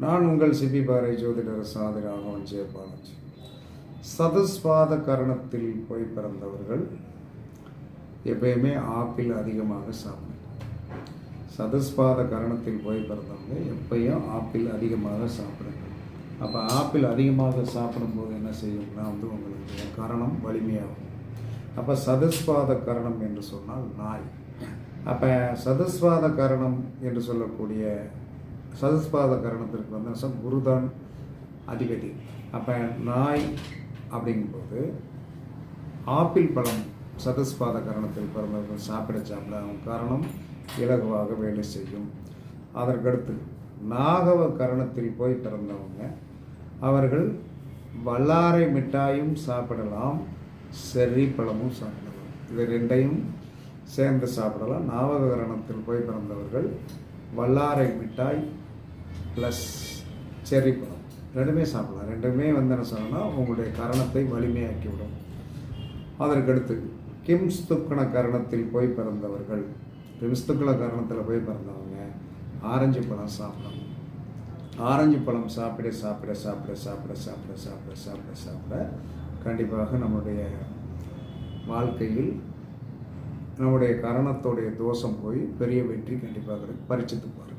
நான் உங்கள் சிபி பாறை ஜோதிடர் சாதி ராகவன் ஜெயபாலாஜி. சதுஸ்பாத கரணத்தில் போய் பிறந்தவர்கள் எப்பயுமே ஆப்பிள் அதிகமாக சாப்பிடும். சதுஸ்பாத கரணத்தில் போய் பிறந்தவங்க எப்பயும் ஆப்பிள் அதிகமாக சாப்பிடுங்க. அப்போ ஆப்பிள் அதிகமாக சாப்பிடும்போது என்ன செய்யும்னா உங்களுடைய கரணம் வலிமையாகும். அப்போ சதுஸ்பாத கரணம் என்று சொன்னால் நாய். அப்போ சதுஸ்பாத கரணம் என்று சொல்லக்கூடிய சதுஸ்பாத கரணத்திற்கு குருதான் அதிபதி. அப்போ நாய் அப்படிங்கும்போது ஆப்பிள் பழம் சதுஸ்பாத கரணத்தில் பிறந்தவர்கள் சாப்பிட அவங்க கரணம் இலகுவாக வேலை செய்யும். அதற்கடுத்து நாகவ கரணத்தில் போய் பிறந்தவங்க அவர்கள் வல்லாரை மிட்டாயும் சாப்பிடலாம், செர்ரி பழமும் சாப்பிடலாம். இது ரெண்டையும் சேர்ந்து சாப்பிடலாம். நாகவ கரணத்தில் போய் பிறந்தவர்கள் வல்லாரை மிட்டாய் ப்ளஸ் செர்ரி பழம் ரெண்டுமே சாப்பிடலாம். ரெண்டுமே என்ன சொல்லணும்னா உங்களுடைய கரணத்தை வலிமையாக்கிவிடும். அதற்கடுத்து கிம்ஸ்துக்கண கரணத்தில் போய் பிறந்தவர்கள், கிம்ஸ்துக்கண கரணத்தில் போய் பிறந்தவங்க ஆரஞ்சு பழம் சாப்பிடணும். ஆரஞ்சு பழம் சாப்பிட சாப்பிட சாப்பிட சாப்பிட சாப்பிட சாப்பிட சாப்பிட சாப்பிட கண்டிப்பாக நம்முடைய வாழ்க்கையில் நம்முடைய கரணத்தோடைய தோஷம் போய் பெரிய வெற்றி கண்டிப்பாக பரிச்சித்து பாருங்கள்.